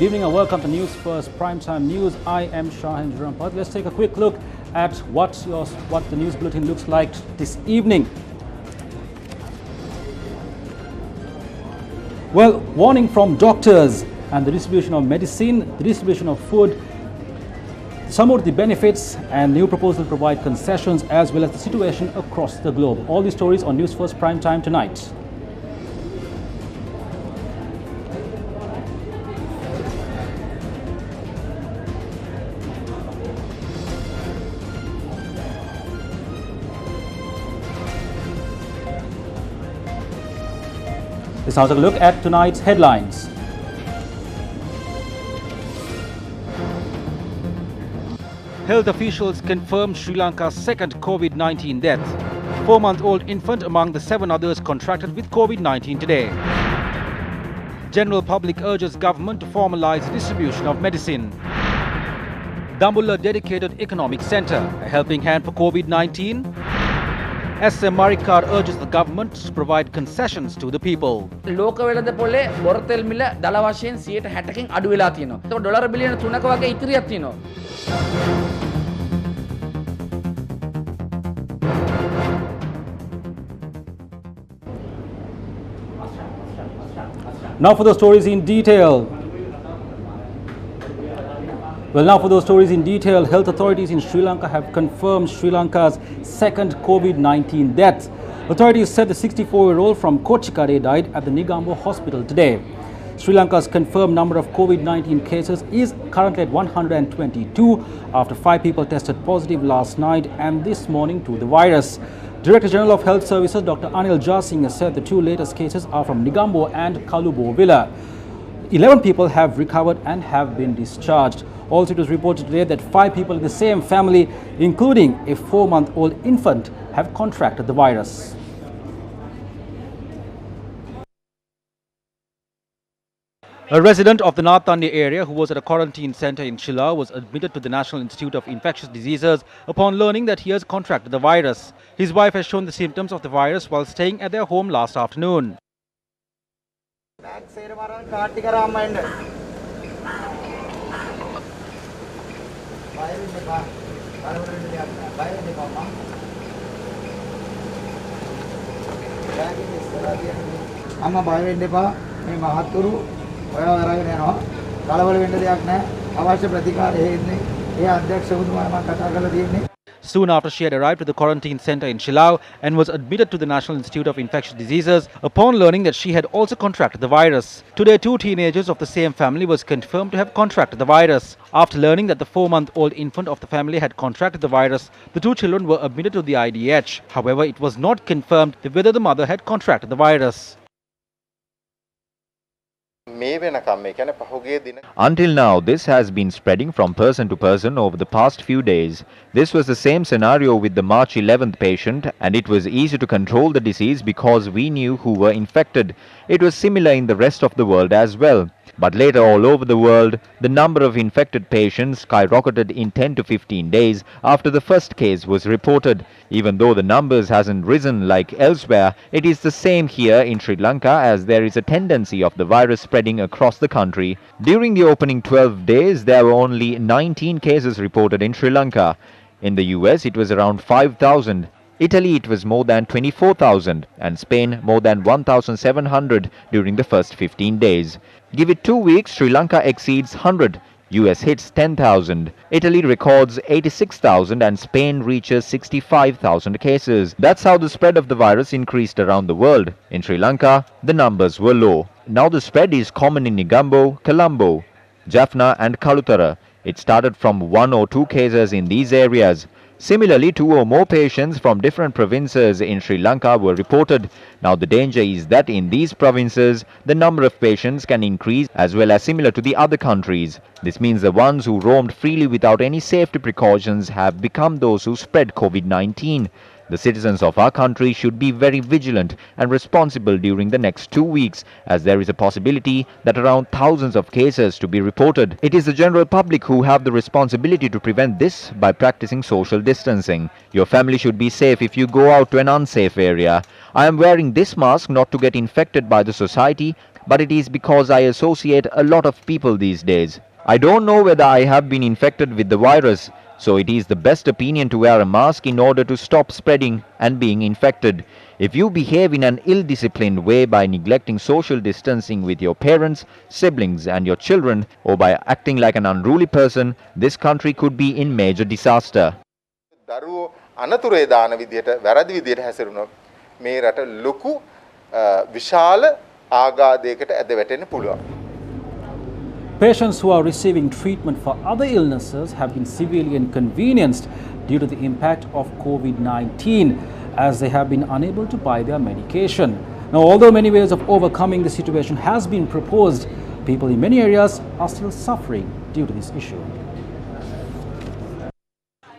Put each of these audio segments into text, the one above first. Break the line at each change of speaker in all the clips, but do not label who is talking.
evening and welcome to News First Primetime News. I am Shahin Rampad. Let's take a quick look at what the news bulletin looks like this evening. Well, warning from doctors and the distribution of medicine, the distribution of food, some of the benefits and new proposals provide concessions as well as the situation across the globe. All these stories on News First Primetime tonight. Let's now take a look at tonight's headlines. Health officials confirm Sri Lanka's second COVID-19 death. 4-month-old infant among the 7 others contracted with COVID-19 today. General public urges government to formalize distribution of medicine. Dambulla dedicated economic centre, a helping hand for COVID-19. SM Marikar urges the government to provide concessions to the people.
ලෝක වෙළඳ පොලේ බොරතෙල් මිල දල වශයෙන් 60%කින් අඩු වෙලා තියෙනවා. ඒක dollar බිලියන 3ක වගේ ඉතිරියක් තියෙනවා.
Now for those stories in detail. Health authorities in Sri Lanka have confirmed Sri Lanka's second COVID-19 death. Authorities said the 64-year-old from Kochikade died at the Negombo hospital today. Sri Lanka's confirmed number of COVID-19 cases is currently at 122 after 5 people tested positive last night and this morning to the virus. Director General of Health Services Dr. Anil Jasinghe said the 2 latest cases are from Negombo and Kalubo Villa. 11 people have recovered and have been discharged. Also, it was reported today that 5 people in the same family, including a 4-month-old infant, have contracted the virus. A resident of the Nathandi area who was at a quarantine centre in Shillong was admitted to the National Institute of Infectious Diseases upon learning that he has contracted the virus. His wife has shown the symptoms of the virus while staying at their home last afternoon.
අම්මා බය වෙන්න එපා මේ මහත්තුරු ඔයාව අරගෙන යනවා කලබල වෙන්න දෙයක් නැහැ අවශ්‍ය ප්‍රතිකාර හේන්නේ ඒ අධ්‍යක්ෂකතුමා මම කතා කරලා තියෙන්නේ.
Soon after she had arrived at the quarantine centre in Shillong and was admitted to the National Institute of Infectious Diseases upon learning that she had also contracted the virus. Today, 2 teenagers of the same family was confirmed to have contracted the virus. After learning that the 4-month-old infant of the family had contracted the virus, the 2 children were admitted to the IDH. However, it was not confirmed whether the mother had contracted the virus.
Until now, this has been spreading from person to person over the past few days. This was the same scenario with the March 11th patient, and it was easy to control the disease because we knew who were infected. It was similar in the rest of the world as well. But later, all over the world, the number of infected patients skyrocketed in 10 to 15 days after the first case was reported. Even though the numbers hasn't risen like elsewhere, it is the same here in Sri Lanka as there is a tendency of the virus spreading across the country. During the opening 12 days, there were only 19 cases reported in Sri Lanka. In the US, it was around 5,000. Italy, it was more than 24,000 and Spain more than 1,700 during the first 15 days. Give it 2 weeks, Sri Lanka exceeds 100. US hits 10,000. Italy records 86,000 and Spain reaches 65,000 cases. That's how the spread of the virus increased around the world. In Sri Lanka, the numbers were low. Now the spread is common in Negombo, Colombo, Jaffna and Kalutara. It started from 1 or 2 cases in these areas. Similarly, 2 or more patients from different provinces in Sri Lanka were reported. Now the danger is that in these provinces, the number of patients can increase as well as similar to the other countries. This means the ones who roamed freely without any safety precautions have become those who spread COVID-19. The citizens of our country should be very vigilant and responsible during the next 2 weeks, as there is a possibility that around thousands of cases to be reported. It is the general public who have the responsibility to prevent this by practicing social distancing. Your family should be safe if you go out to an unsafe area. I am wearing this mask not to get infected by the society, but it is because I associate a lot of people these days. I don't know whether I have been infected with the virus, so it is the best opinion to wear a mask in order to stop spreading and being infected. If you behave in an ill-disciplined way by neglecting social distancing with your parents, siblings and your children, or by acting like an unruly person, this country could be in major disaster.
දරුවෝ අනතුරේ දාන විදියට වැරදි විදියට හැසිරුණොත් මේ රට ලොකු විශාල ආඝාතයකට ඇද වැටෙන්න පුළුවන්.
Patients who are receiving treatment for other illnesses have been severely inconvenienced due to the impact of COVID-19 as they have been unable to buy their medication. Now, although many ways of overcoming the situation has been proposed, people in many areas are still suffering due to this issue.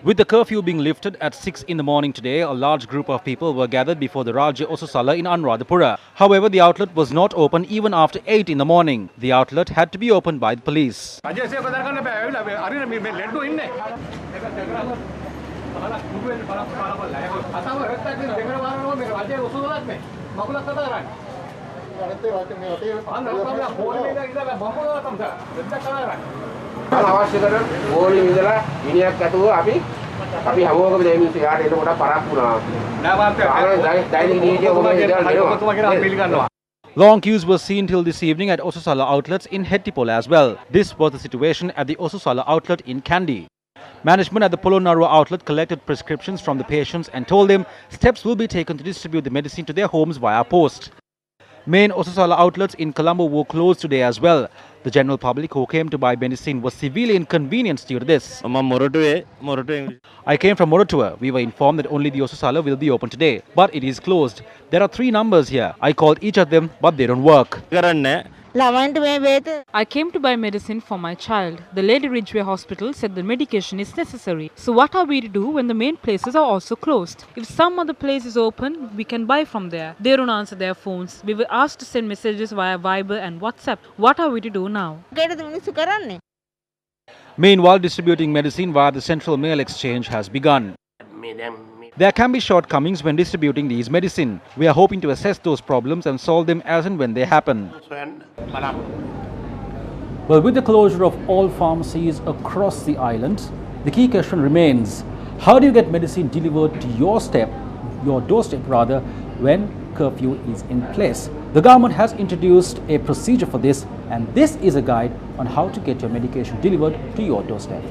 With the curfew being lifted at 6 in the morning today, a large group of people were gathered before the Rajya Osasala in Anuradhapura. However, the outlet was not open even after 8 in the morning. The outlet had to be opened by the police.
අවශ්‍ය කරන ඕනි විදලා මිනිහක් ඇතුව අපි හැමෝගම මේ මිනිස්සු යාට එතකොට පරක්කු වුණා.
Long queues were seen till this evening at Osasala outlets in Hettipola as well. This was the situation at the Osasala outlet in Kandy. Management at the Polonnaruwa outlet collected prescriptions from the patients and told them steps will be taken to distribute the medicine to their homes via post. Main Osasala outlets in Colombo were closed today as well. The general public who came to buy medicine was severely inconvenienced due to this. I came from Morotua. We were informed that only the Osasala will be open today, but it is closed. There are 3 numbers here. I called each of them, but they don't work.
I came to buy medicine for my child. The Lady Ridgeway Hospital said the medication is necessary. So what are we to do when the main places are also closed? If some other place is open, we can buy from there. They don't answer their phones. We were asked to send messages via Viber and WhatsApp. What are we to do now? Meanwhile, distributing medicine via the Central Mail Exchange has begun. There can be shortcomings when distributing these medicine. We are hoping to assess those problems and solve them as and when they happen. Well, with the closure of all pharmacies across the island, the key question remains, how do you get medicine delivered to your doorstep rather, when curfew is in place? The government has introduced a procedure for this, and this is a guide on how to get your medication delivered to your doorstep.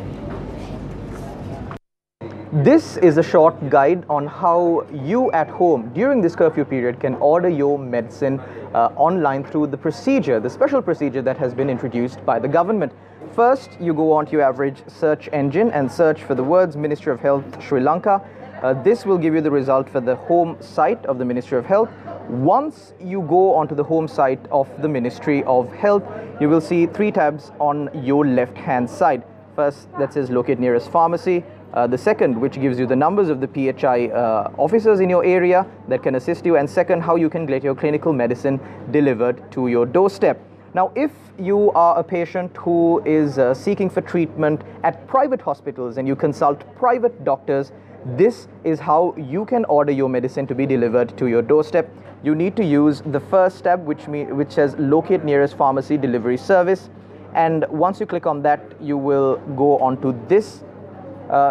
This is a short guide on how you at home during this curfew period can order your medicine online through the procedure, the special procedure that has been introduced by the government. First, you go onto your average search engine and search for the words Ministry of Health Sri Lanka. This will give you the result for the home site of the Ministry of Health. Once you go onto the home site of the Ministry of Health, you will see 3 tabs on your left hand side. First, that says locate nearest pharmacy. The second, which gives you the numbers of the PHI officers in your area that can assist you, and second, how you can get your clinical medicine delivered to your doorstep. Now, if you are a patient who is seeking for treatment at private hospitals and you consult private doctors, this is how you can order your medicine to be delivered to your doorstep. You need to use the first tab, which says locate nearest pharmacy delivery service, and once you click on that, you will go on to this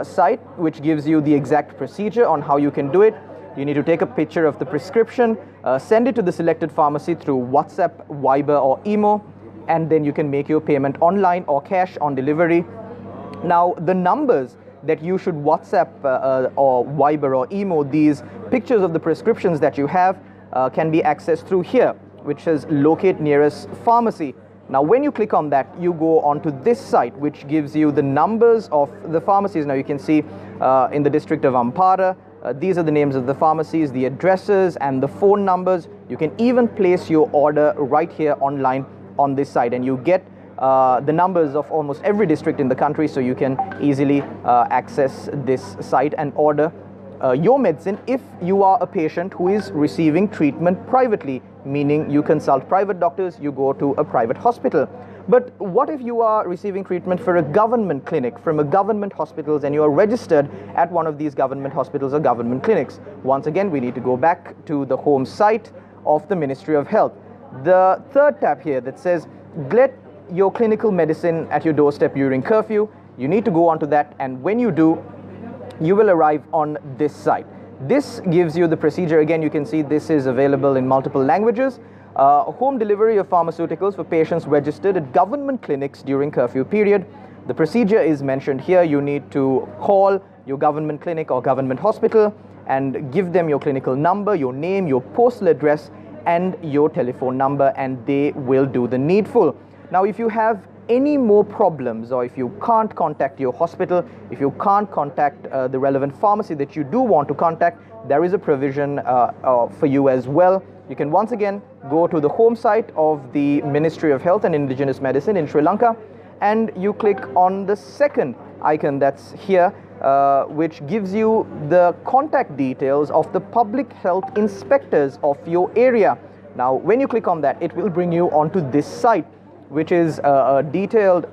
site, which gives you the exact procedure on how you can do it. You need to take a picture of the prescription, send it to the selected pharmacy through WhatsApp, Viber or Imo, and then you can make your payment online or cash on delivery. Now, the numbers that you should WhatsApp or Viber or Imo, these pictures of the prescriptions that you have can be accessed through here, which says locate nearest pharmacy. Now, when you click on that, you go onto this site, which gives you the numbers of the pharmacies. Now, you can see in the district of Ampara, these are the names of the pharmacies, the addresses and the phone numbers. You can even place your order right here online on this site, and you get the numbers of almost every district in the country, so you can easily access this site and order your medicine if you are a patient who is receiving treatment privately, meaning you consult private doctors, you go to a private hospital. But what if you are receiving treatment for a government clinic, from a government hospitals, and you are registered at one of these government hospitals or government clinics? Once again, we need to go back to the home site of the Ministry of Health. The third tab here that says get your clinical medicine at your doorstep during curfew. You need to go onto that, and when you do, you will arrive on this site. This gives you the procedure. Again, you can see this is available in multiple languages. Home delivery of pharmaceuticals for patients registered at government clinics during curfew period. The procedure is mentioned here. You need to call your government clinic or government hospital and give them your clinical number, your name, your postal address, and your telephone number, and they will do the needful. Now, if you have any more problems, or if you can't contact your hospital, if you can't contact the relevant pharmacy that you do want to contact, there is a provision for you as well. You can once again go to the home site of the Ministry of Health and Indigenous Medicine in Sri Lanka, and you click on the second icon that's here, which gives you the contact details of the public health inspectors of your area. Now, when you click on that, it will bring you onto this site, which is a detailed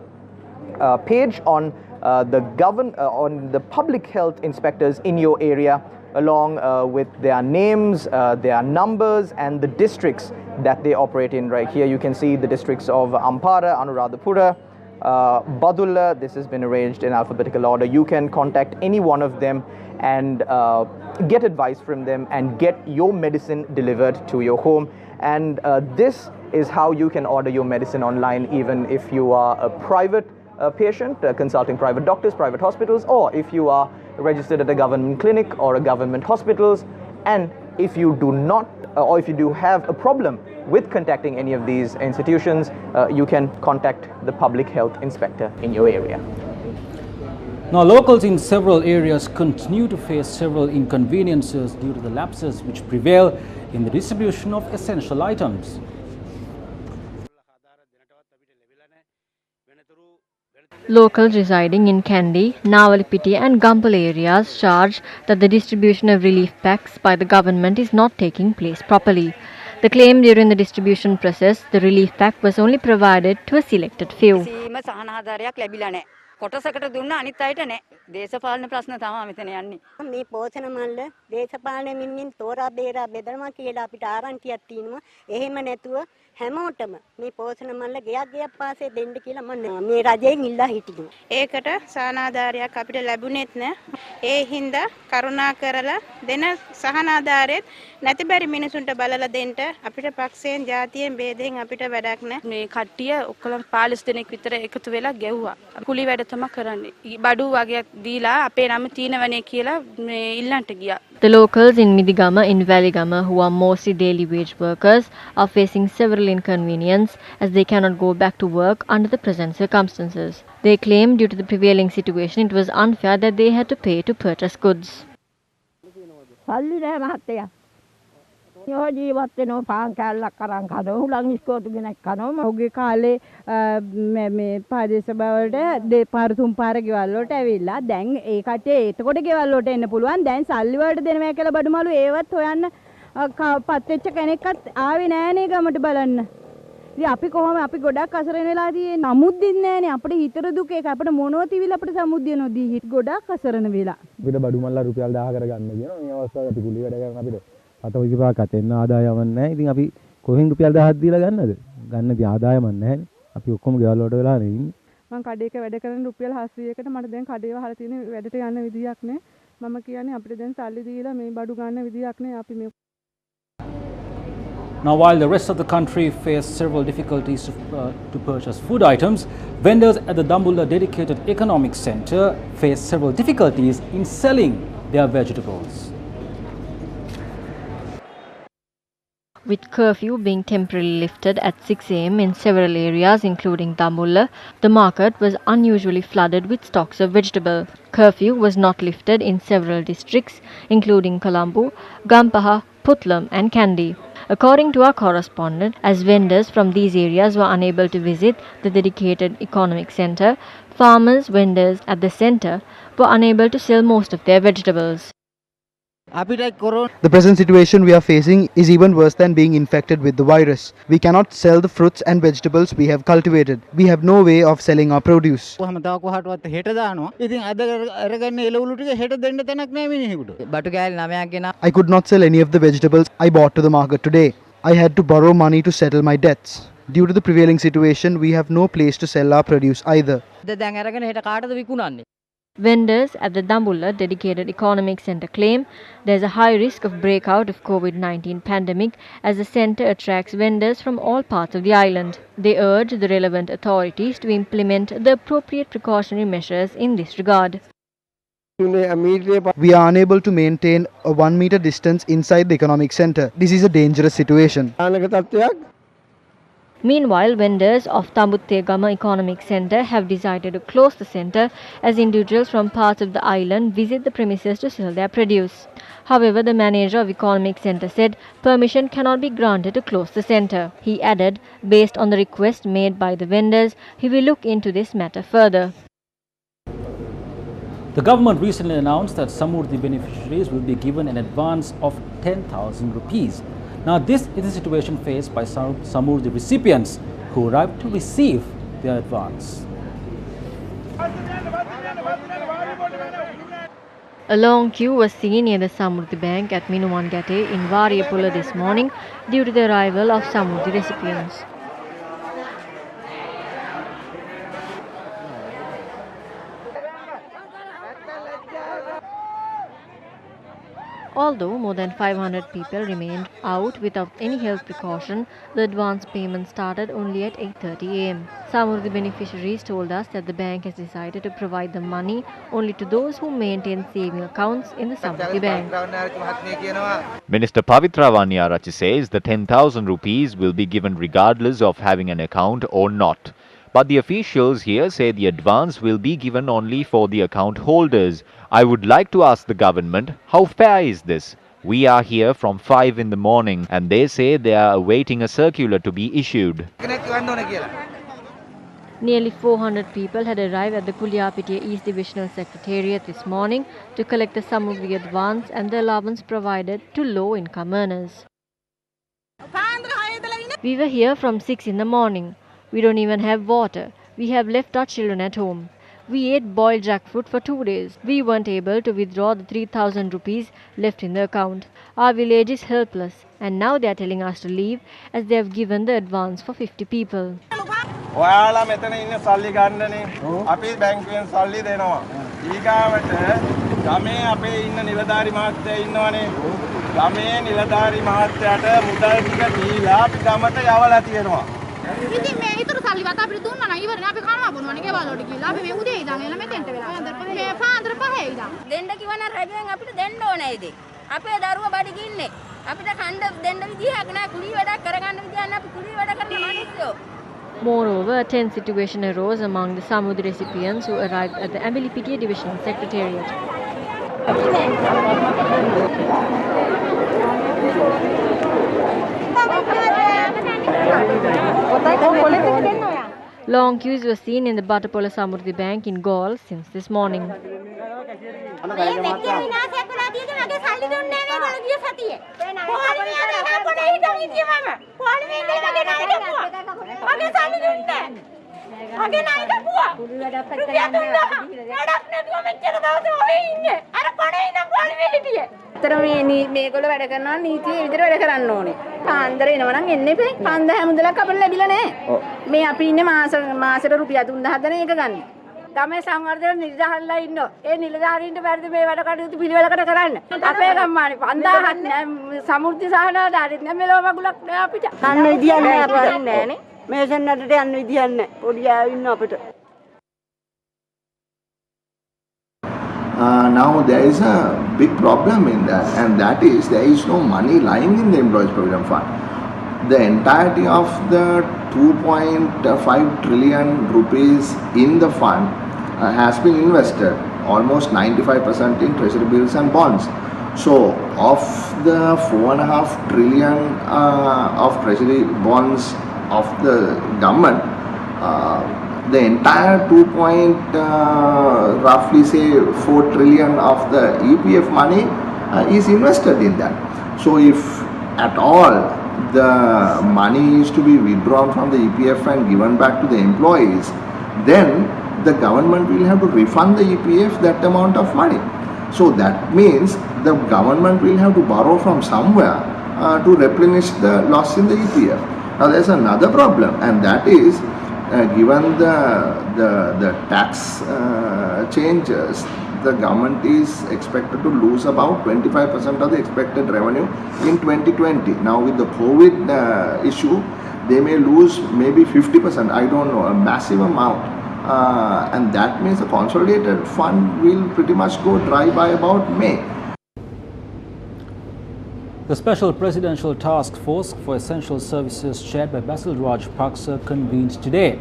page on the public health inspectors in your area, along with their names, their numbers, and the districts that they operate in. Right here you can see the districts of Ampara, Anuradhapura, Badulla. This has been arranged in alphabetical order. You can contact any one of them and get advice from them and get your medicine delivered to your home. And this is how you can order your medicine online, even if you are a private patient, consulting private doctors, private hospitals, or if you are registered at a government clinic or a government hospitals. And if you do not, or if you do have a problem with contacting any of these institutions, you can contact the public health inspector in your area.
Now, locals in several areas continue to face several inconveniences due to the lapses which prevail in the distribution of essential items.
Locals residing in Kandy, Nawalpiti and Gumpal areas charge that the distribution of relief packs by the government is not taking place properly. They claim during the distribution process, the relief pack was only provided to a selected few.
කොටසකට දුන්න අනිත් අයට නෑ. දේශපාලන ප්‍රශ්න තමයි මෙතන යන්නේ. මේ පෝෂණ මල්ල දේශපාලන මිනින් තෝරා බේරා බෙදනවා කියලා අපිට ආරංචියක් තියෙනවා. එහෙම නැතුව හැමෝටම මේ පෝෂණ මල්ල ගෙයක් පාසේ දෙන්න කියලා මම මේ රජයෙන් ඉල්ලා හිටිනවා. ඒකට සහනාධාරයක් අපිට ලැබුණෙත් නෑ. ඒ හින්දා කරුණා කරලා දෙන සහනාධාරෙත් නැති බැරි මිනිසුන්ට බලලා දෙන්න අපිට පක්ෂයෙන් ජාතියෙන් ભેදයෙන් අපිට වැඩක් නෑ. මේ කට්ටිය ඔක්කොම 45 දෙනෙක් විතර එකතු වෙලා ගැව්වා. කුලි වැඩ
The locals in Midigama in Valigama, who are mostly daily wage workers, are facing several inconveniences as they cannot go back to work under the present circumstances. They claim due to the prevailing situation it was unfair that they had to pay to purchase goods.
යෝ ජීවත් වෙනවා පාන් කෑල්ලක් අරන් කනවා උලන් ඉස්කෝතු ගෙනක් කනවා මවගේ කාලේ මේ පාදේශ බවලට දෙපාර තුන් පාර ගෙවල් වලට ඇවිල්ලා දැන් ඒ කටේ එතකොට ගෙවල් වලට එන්න පුළුවන් දැන් සල්ලි වලට දෙනවා කියලා බඩුමලු ඒවත් හොයන්න පත් වෙච්ච කෙනෙක්වත් ආවේ නෑනේ ගමට බලන්න. ඉතින් අපි කොහොම අපි ගොඩක් අසරණ වෙලා තියෙන්නේ නමුත් දින්නේ නෑනේ අපිට හිතර දුක ඒක අපිට මොනව තිවිල අපිට සමුද්දිය නොදී හිට ගොඩක් අසරණ වෙලා. අපිට බඩුමල්ලා රුපියල් 1000 කරගන්න කියනවා මේ අවස්ථාවේ අපි කුලි වැඩ කරන අපිට අතෝ විපාක අතෙන්න ආදායමක් නැහැ. ඉතින් අපි කොහෙන් රුපියල් 1000ක් දීලා ගන්නද? ගන්න තිය ආදායමක් නැහැනේ. අපි ඔක්කොම ගෙවල් වලට වෙලා නේ ඉන්නේ. මම කඩේක වැඩ කරන රුපියල් 700කට මට දැන් කඩේ වහලා තියෙන වැඩට යන්න විදියක් නැහැ. මම කියන්නේ අපිට දැන් සල්ලි දීලා මේ බඩු ගන්න විදියක් නැහැ. අපි මේ
Now, while the rest of the country face several difficulties to purchase food items, vendors at the Dambulla dedicated economic centre face several difficulties in selling their vegetables.
With curfew being temporarily lifted at 6 am in several areas including Dambulla, the market was unusually flooded with stocks of vegetable. Curfew was not lifted in several districts including Colombo, Gampaha, Putlam and Kandy. According to our correspondent, as vendors from these areas were unable to visit the dedicated economic centre, farmers, vendors at the centre were unable to sell most of their vegetables.
The present situation we are facing is even worse than being infected with the virus. We cannot sell the fruits and vegetables we have cultivated. We have no way of selling our produce. I could not sell any of the vegetables I bought to the market today. I had to borrow money to settle my debts. Due to the prevailing situation, we have no place to sell our produce either.
Vendors at the Dambulla Dedicated Economic Centre claim there is a high risk of breakout of COVID-19 pandemic as the centre attracts vendors from all parts of the island. They urge the relevant authorities to implement the appropriate precautionary measures in this regard.
We are unable to maintain a 1 meter distance inside the economic centre. This is a dangerous situation.
Meanwhile, vendors of Tambuttegama Economic Centre have decided to close the centre as individuals from parts of the island visit the premises to sell their produce. However, the manager of Economic Centre said permission cannot be granted to close the centre. He added, based on the request made by the vendors, he will look into this matter further.
The government recently announced that Samurdhi beneficiaries will be given an advance of 10,000 rupees. Now, this is the situation faced by Samurdhi recipients who arrived to receive their advance.
A long queue was seen near the Samurdhi Bank at Minumangate in Variapula this morning due to the arrival of Samurdhi recipients. Although more than 500 people remained out without any health precaution, the advance payment started only at 8:30 am. Some of the beneficiaries told us that the bank has decided to provide the money only to those who maintain saving accounts in the Samurdhi Bank.
Minister Pavitra Vanyarachi says the 10,000 rupees will be given regardless of having an account or not. But the officials here say the advance will be given only for the account holders. I would like to ask the government, how fair is this? We are here from 5 in the morning and they say they are awaiting a circular to be issued.
Nearly 400 people had arrived at the Kuliapitiya East Divisional Secretariat this morning to collect the sum of the advance and the allowance provided to low-income earners. We were here from 6 in the morning. We don't even have water. We have left our children at home. We ate boiled jackfruit for 2 days. We weren't able to withdraw the 3,000 rupees left in the account. Our village is helpless and now they are telling us to leave as they have given the advance for 50 people.
ඔයාලා මෙතන ඉන්න සල්ලි ගන්නනේ. අපි බැංකුවෙන් සල්ලි දෙනවා. ඊගාවට ගමේ අපේ ඉන්න නිලධාරි මහත්තයා ඉන්නවනේ. ගමේ නිලධාරි මහත්තයාට මුදල් ටික දීලා අපි ගමට යවලා තියෙනවා.
ඉතින් මේ ඊතර සල්ලි වත අපිට දුන්නා නම් ඉවරනේ අපි කනවා බොනවනේ ගෙවල් වලට ගිහලා අපි මේ උදේ ඉඳන් එලා මෙතෙන්ට වෙලා. මේ පාන්දර පහේ ඉඳන්. දෙන්න කිව්ව නම් රජෙන් අපිට දෙන්න ඕනේ ඉතින්. අපේ දරුවා බඩගින්නේ ඉන්නේ. අපිට කණ්ඩ දෙන්න විදිහක් නැහැ. කුලී වැඩක් කරගන්න විදිහක් නැහැ. අපි කුලී වැඩ කරන මිනිස්සු.
Moreover, a tense situation arose among the Samurdhi recipients who arrived at the Ambilipitiya Divisional Secretariat. Long queues were seen in the Batapola Samurdhi Bank in Gaul since this morning.
මේගොල්ලෝ වැඩ කරනවා නීතිය විදිහට වැඩ කරන්න ඕනේ. පාන්දර එනවා නම් එන්න එපේ. 5000 මුදලක් අපිට ලැබිලා නැහැ. මේ අපි ඉන්නේ මාසෙට රුපියල් 3000 දෙන එක ගන්න. ගමේ සංවර්ධන නිලධාරීලා ඉන්නවා. ඒ නිලධාරීන්ට බැරිද මේ වැඩ කටයුතු පිළිවෙලකට කරන්න? අපේ ගම්මානේ 5000 සමෘද්ධි සහනාධාරීත් නෑ මෙලොව මගුලක් නෑ අපිට. අන්න විදියක් නෑ අපිට නෑනේ. මේ සෙන්නටට යන්න විදියක් නෑ. පොඩි අය ඉන්නවා අපිට.
Now there is a big problem in that, and that is there is no money lying in the Employees Provident Fund. The entirety of the 2.5 trillion rupees in the fund has been invested, almost 95% in treasury bills and bonds. So of the 4.5 trillion of treasury bonds of the government, the entire roughly say 4 trillion of the EPF money is invested in that. So if at all the money is to be withdrawn from the EPF and given back to the employees, then the government will have to refund the EPF that amount of money. So that means the government will have to borrow from somewhere to replenish the loss in the EPF. Now there's another problem, and that is given the tax changes, the government is expected to lose about 25% of the expected revenue in 2020. Now with the COVID issue, they may lose maybe 50%, I don't know, a massive amount. And that means the consolidated fund will pretty much go dry by about May.
The Special Presidential Task Force for Essential Services, chaired by Basil Raj Paksa, convened today.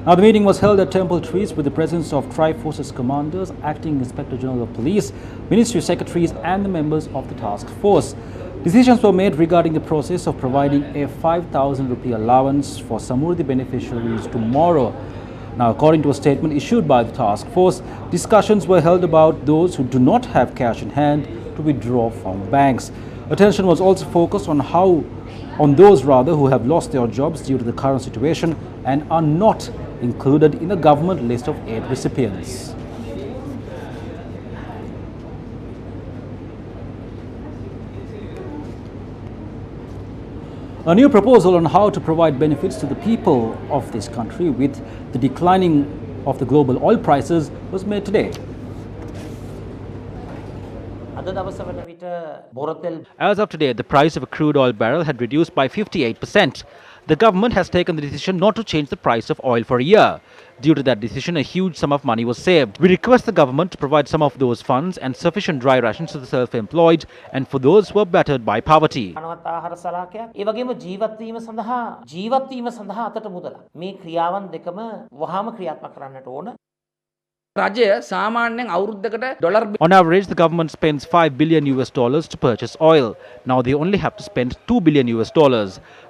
Now, the meeting was held at Temple Trees with the presence of Tri-Forces commanders, Acting Inspector General of Police, Ministry Secretaries and the members of the task force. Decisions were made regarding the process of providing a 5,000 rupee allowance for Samurdhi beneficiaries tomorrow. Now, according to a statement issued by the task force, discussions were held about those who do not have cash in hand to withdraw from banks. Attention was also focused on those who have lost their jobs due to the current situation and are not included in the government list of aid recipients. A new proposal on how to provide benefits to the people of this country with the declining of the global oil prices was made today. As of today, the price of a crude oil barrel had reduced by 58%. The government has taken the decision not to change the price of oil for a year. Due to that decision, a huge sum of money was saved. We request the government to provide some of those funds and sufficient dry rations to the self-employed and for those who are battered by poverty. On average, the government spends $5 billion to purchase oil. Now they only have to spend $2 billion.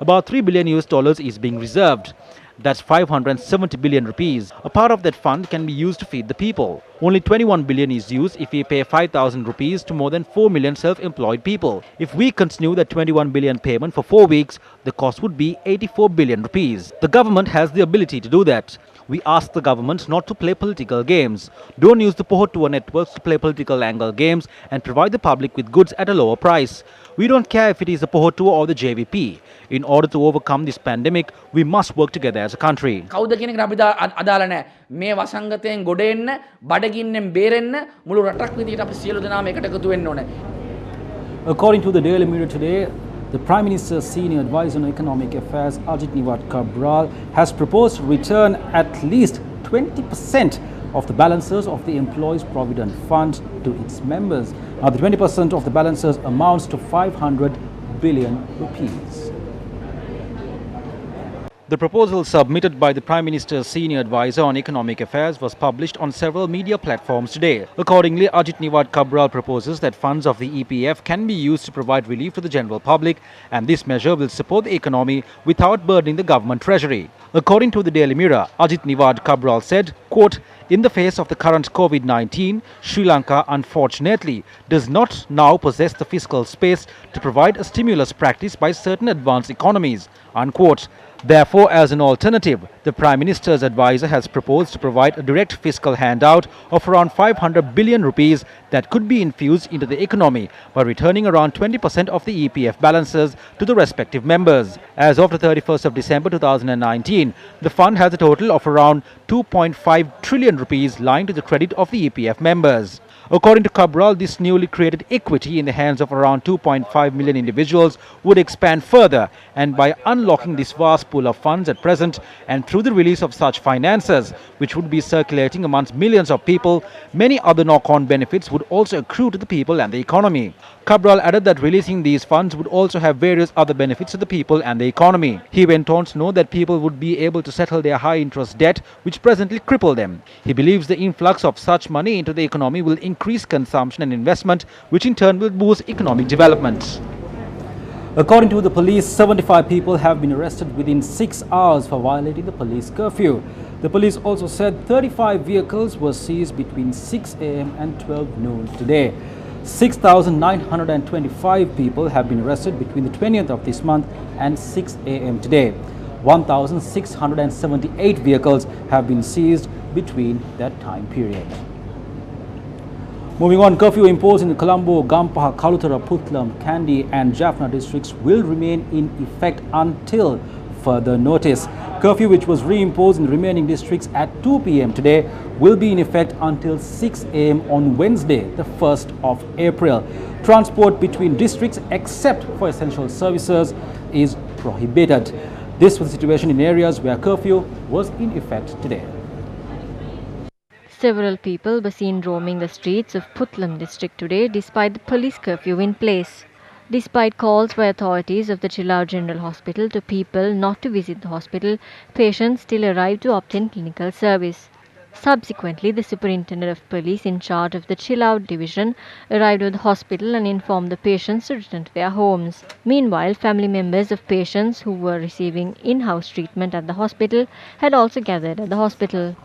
About $3 billion is being reserved. That's 570 billion rupees. A part of that fund can be used to feed the people. Only 21 billion is used if we pay 5,000 rupees to more than 4 million self-employed people. If we continue that 21 billion payment for 4 weeks, the cost would be 84 billion rupees. The government has the ability to do that. We ask the government not to play political games. Don't use the Pohotua networks to play political angle games and provide the public with goods at a lower price. We don't care if it is the Pohotua or the JVP. In order to overcome this pandemic, we must work together as a country. According to the Daily Mirror today, the Prime Minister's Senior Advisor on Economic Affairs, Ajit Niwat Cabral, has proposed to return at least 20% of the balances of the Employees Provident Fund to its members. Now, the 20% of the balances amounts to 500 billion rupees. The proposal submitted by the Prime Minister's Senior Advisor on Economic Affairs was published on several media platforms today. Accordingly, Ajit Niwat Cabral proposes that funds of the EPF can be used to provide relief to the general public, and this measure will support the economy without burdening the government treasury. According to the Daily Mirror, Ajit Niwat Cabral said, quote, "In the face of the current COVID-19, Sri Lanka unfortunately does not now possess the fiscal space to provide a stimulus practiced by certain advanced economies," unquote. Therefore, as an alternative, the Prime Minister's advisor has proposed to provide a direct fiscal handout of around 500 billion rupees that could be infused into the economy by returning around 20% of the EPF balances to the respective members. As of the 31st of December 2019, the fund has a total of around 2.5 trillion rupees lying to the credit of the EPF members. According to Cabral, this newly created equity in the hands of around 2.5 million individuals would expand further, and by unlocking this vast pool of funds at present and through the release of such finances, which would be circulating amongst millions of people, many other knock-on benefits would also accrue to the people and the economy. Cabral added that releasing these funds would also have various other benefits to the people and the economy. He went on to note that people would be able to settle their high-interest debt, which presently cripple them. He believes the influx of such money into the economy will increase consumption and investment, which in turn will boost economic development. According to the police, 75 people have been arrested within 6 hours for violating the police curfew. The police also said 35 vehicles were seized between 6 a.m. and 12 noon today. 6,925 people have been arrested between the 20th of this month and 6 a.m. today. 1,678 vehicles have been seized between that time period. Moving on, curfew imposed in the Colombo, Gampaha, Kalutara, Puttlam, Kandy and Jaffna districts will remain in effect until further notice. Curfew, which was reimposed in the remaining districts at 2 p.m. today, will be in effect until 6 a.m. on Wednesday, the 1st of April. Transport between districts, except for essential services, is prohibited. This was the situation in areas where curfew was in effect today.
Several people were seen roaming the streets of Puttlam district today despite the police curfew in place. Despite calls by authorities of the Chilao General Hospital to people not to visit the hospital, patients still arrived to obtain clinical service. Subsequently, the superintendent of police in charge of the Chilao division arrived at the hospital and informed the patients to return to their homes. Meanwhile, family members of patients who were receiving in-house treatment at the hospital had also gathered at the hospital.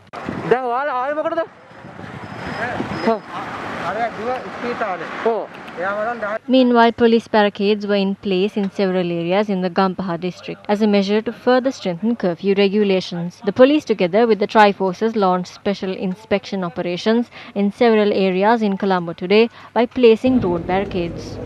Meanwhile, police barricades were in place in several areas in the Gampaha district as a measure to further strengthen curfew regulations. The police, together with the Tri-Forces, launched special inspection operations in several areas in Colombo today by placing road barricades.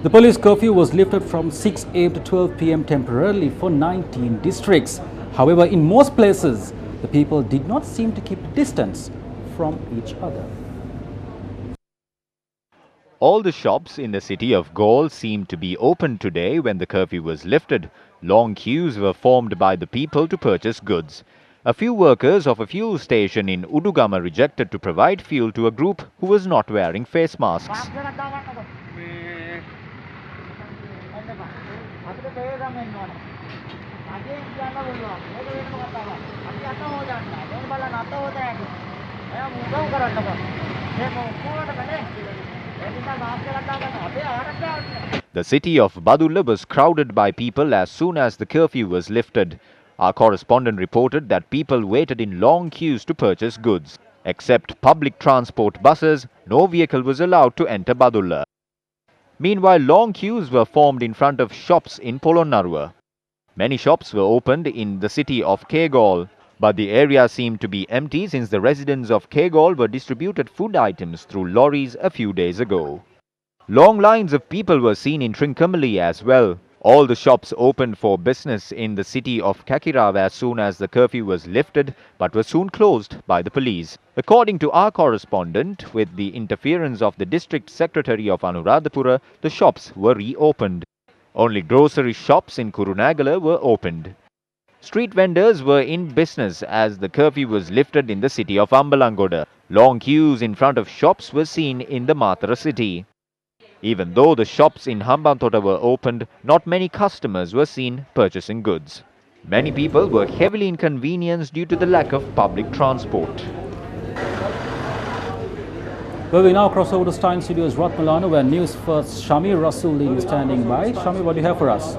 The police curfew was lifted from 6 a.m. to 12 p.m. temporarily for 19 districts. However, in most places, the people did not seem to keep distance from each other.
All the shops in the city of Galle seemed to be open today when the curfew was lifted. Long queues were formed by the people to purchase goods. A few workers of a fuel station in Udugama rejected to provide fuel to a group who was not wearing face masks. The city of Badulla was crowded by people as soon as the curfew was lifted. Our correspondent reported that people waited in long queues to purchase goods. Except public transport buses, no vehicle was allowed to enter Badulla. Meanwhile, long queues were formed in front of shops in Polonnarua. Many shops were opened in the city of Kegol, but the area seemed to be empty since the residents of Kegol were distributed food items through lorries a few days ago. Long lines of people were seen in Trincomalee as well. All the shops opened for business in the city of Kakirav as soon as the curfew was lifted, but were soon closed by the police. According to our correspondent, with the interference of the district secretary of Anuradhapura, the shops were reopened. Only grocery shops in Kurunagala were opened. Street vendors were in business as the curfew was lifted in the city of Ambalangoda. Long queues in front of shops were seen in the Mathura city. Even though the shops in Hambantota were opened, not many customers were seen purchasing goods. Many people were heavily inconvenienced due to the lack of public transport.
Well, we now cross over to Stein Studios Ratmalana, where News First Shamir Rasooli is standing by. Shamir, what do you have for us?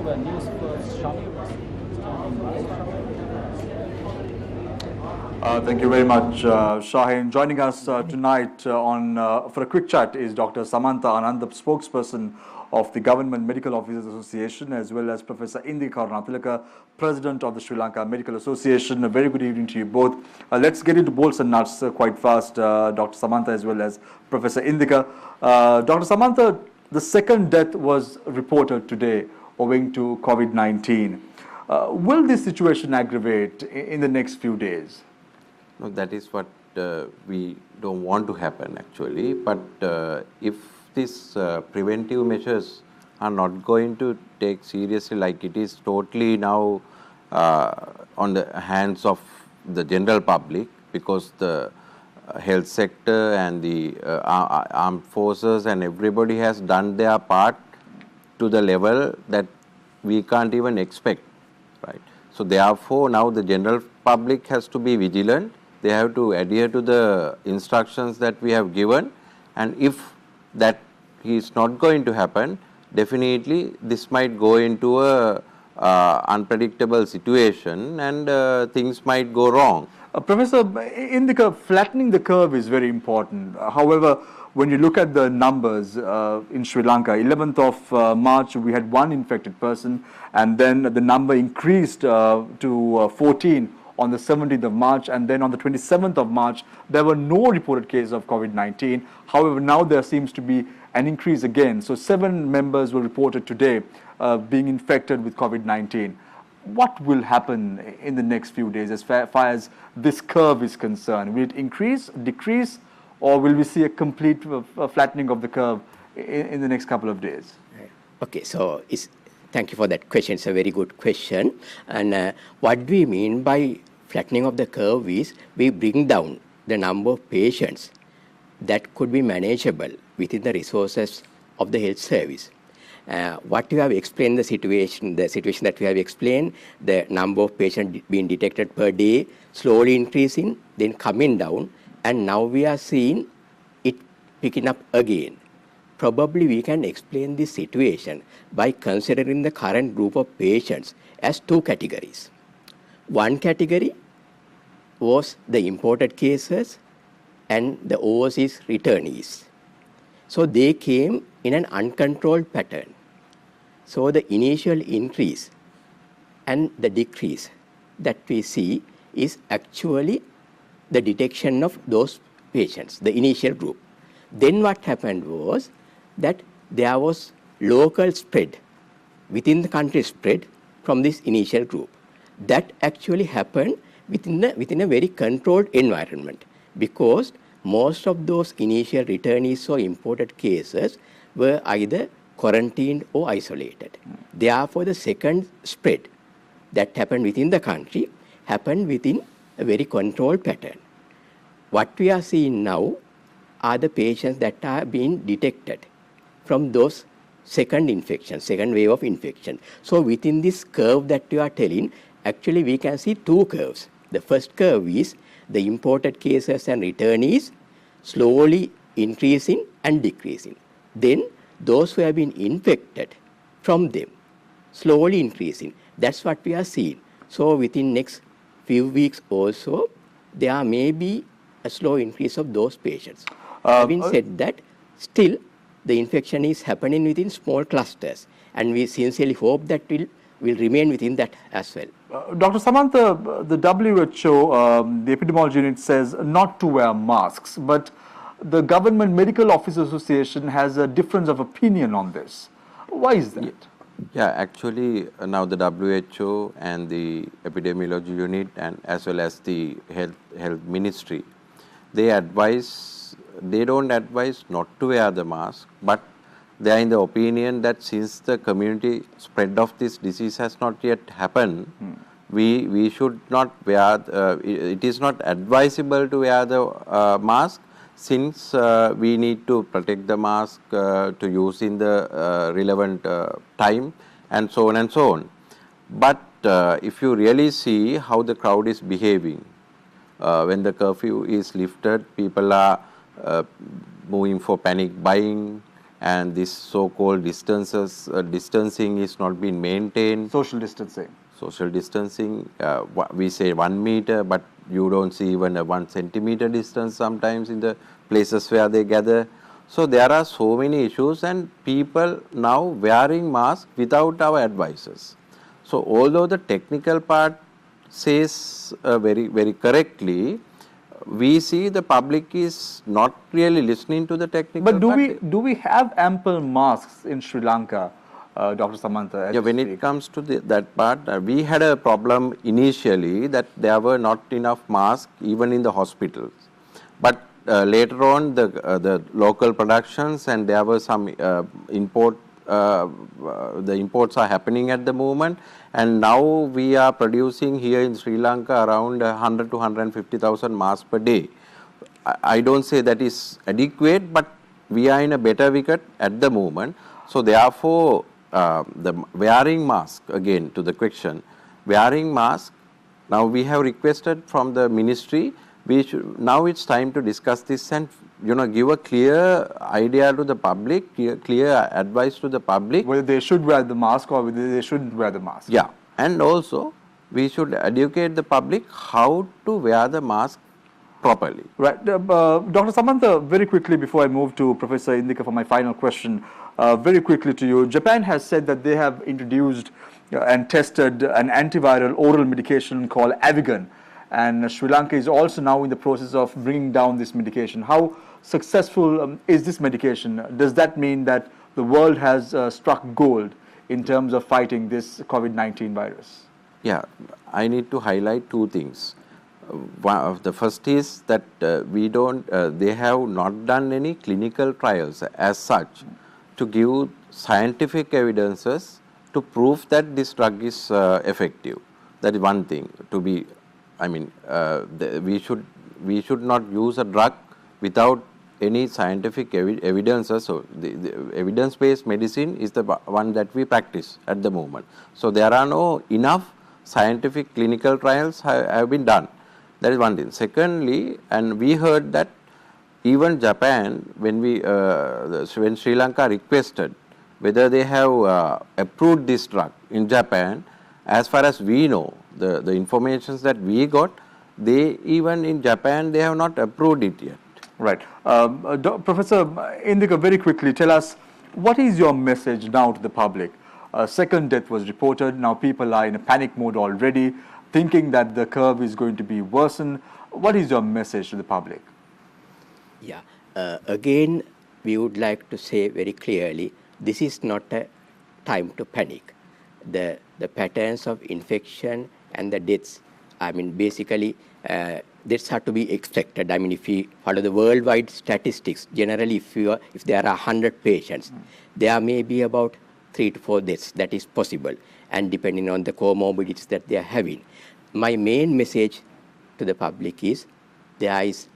Thank you very much, Shaheen. Joining us tonight for a quick chat is Dr. Samantha Anand, the spokesperson of the Government Medical Officers Association, as well as Professor Indika Karunatilaka, President of the Sri Lanka Medical Association. A very good evening to you both. Let's get into bolts and nuts quite fast, Dr. Samantha as well as Professor Indika. Dr. Samantha, the second death was reported today owing to COVID-19. Will this situation aggravate in the next few days?
No, that is what we don't want to happen actually. But if these preventive measures are not going to take seriously, like it is totally now on the hands of the general public, because the health sector and the armed forces and everybody has done their part to the level that we can't even expect, right? So therefore, now the general public has to be vigilant. They have to adhere to the instructions that we have given, and if that is not going to happen, definitely this might go into a unpredictable situation and things might go wrong.
Professor Indika, flattening the curve is very important. However, when you look at the numbers in Sri Lanka, 11th of March, we had one infected person, and then the number increased to 14 on the 17th of March, and then on the 27th of March, there were no reported cases of COVID-19. However, now there seems to be an increase again. So 7 members were reported today being infected with COVID-19. What will happen in the next few days as far as this curve is concerned? Will it increase, decrease, or will we see a complete flattening of the curve in the next couple of days?
Okay, so thank you for that question. It's a very good question. And what we mean by flattening of the curve is we bring down the number of patients that could be manageable within the resources of the health service. What you have explained, the situation that we have explained, the number of patients being detected per day slowly increasing, then coming down, and now we are seeing it picking up again. Probably we can explain this situation by considering the current group of patients as 2 categories. One category was the imported cases and the overseas returnees. So they came in an uncontrolled pattern. So the initial increase and the decrease that we see is actually the detection of those patients, the initial group. Then what happened was that there was local spread, within the country spread from this initial group. That actually happened within a very controlled environment, because most of those initial returnees or imported cases were either quarantined or isolated. Therefore, the second spread that happened within the country happened within a very controlled pattern. What we are seeing now are the patients that are being detected from those second wave of infection. So within this curve that you are telling, actually we can see 2 curves. The first curve is the imported cases and returnees slowly increasing and decreasing. Then those who have been infected from them slowly increasing. That's what we are seeing. So within next few weeks also, there may be a slow increase of those patients. Having said that, still the infection is happening within small clusters, and we sincerely hope that will remain within that as well.
Dr. Samantha, the WHO, the epidemiology unit says not to wear masks, but the Government Medical Officers Association has a difference of opinion on this. Why is that?
Yeah, actually now the WHO and the epidemiology unit, and as well as the health ministry, they don't advise not to wear the mask, but they are in the opinion that since the community spread of this disease has not yet happened, we should not wear, it is not advisable to wear the mask, since we need to protect the mask to use in the relevant time, and so on and so on. But if you really see how the crowd is behaving, when the curfew is lifted, people are moving for panic buying, and this so-called distancing is not being maintained.
Social distancing.
Social distancing, we say 1 meter, but you don't see even a 1 centimeter distance sometimes in the places where they gather. So there are so many issues, and people now wearing masks without our advices. So although the technical part says very, very correctly, we see the public is not really listening to the technical
part. But do we have ample masks in Sri Lanka, Dr. Samantha?
Yeah, when it comes to that part, we had a problem initially that there were not enough masks even in the hospitals. But later on, the local productions, and there were some import. The imports are happening at the moment, and now we are producing here in Sri Lanka around 100 to 150,000 masks per day. I don't say that is adequate, but we are in a better wicket at the moment. So therefore, the wearing mask, again to the question, wearing mask, now we have requested from the ministry, now it's time to discuss this and give a clear idea to the public, clear advice to the public.
Whether they should wear the mask or whether they shouldn't wear the mask.
Yeah, and also we should educate the public how to wear the mask properly.
Right. Dr. Samantha, very quickly before I move to Professor Indika for my final question, very quickly to you, Japan has said that they have introduced and tested an antiviral oral medication called Avigan. and Sri Lanka is also now in the process of bringing down this medication. How successful is this medication? Does that mean that the world has struck gold in terms of fighting this COVID-19 virus?
Yeah, I need to highlight two things. The first is that they have not done any clinical trials as such to give scientific evidences to prove that this drug is effective. That is one thing. We should not use a drug without any scientific evidences. So the evidence-based medicine is the one that we practice at the moment. So there are no enough scientific clinical trials have been done. That is one thing. Secondly, and we heard that even Japan, when Sri Lanka requested whether they have approved this drug in Japan, as far as we know, the information that we got, even in Japan they have not approved it yet.
Right. Professor Indika, very quickly tell us, what is your message now to the public? A second death was reported. Now people are in a panic mode already, thinking that the curve is going to be worsened. What is your message to the public?
Yeah. Again, we would like to say very clearly, this is not a time to panic. The patterns of infection and the deaths, basically, deaths are to be expected. If we follow the worldwide statistics, generally if there are 100 patients, there may be about 3 to 4 deaths. That is possible, and depending on the comorbidities that they are having. My main message to the public is there is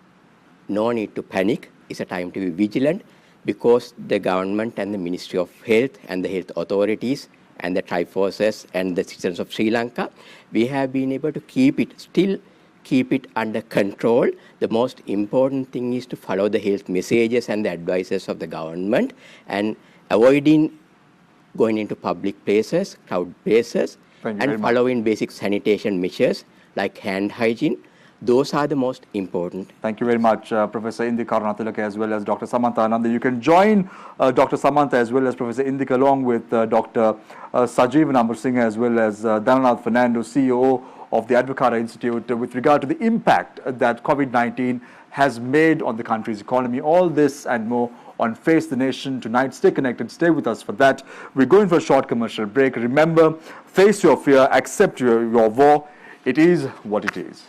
no need to panic. It's a time to be vigilant, because the government and the Ministry of Health and the health authorities and the Triforces and the citizens of Sri Lanka, we have been able to keep it under control. The most important thing is to follow the health messages and the advices of the government, and avoiding going into public places, crowd places, and following basic sanitation measures like hand hygiene. Those are the most important.
Thank you very much, Professor Indika Arunatilaka as well as Dr. Samantha Ananda. You can join Dr. Samantha as well as Professor Indika along with Dr. Sajeevan Amursingh as well as Dhananath Fernando, CEO of the Advocata Institute, with regard to the impact that COVID-19 has made on the country's economy. All this and more on Face the Nation tonight. Stay connected, stay with us for that. We're going for a short commercial break. Remember, face your fear, accept your war. It is what it is.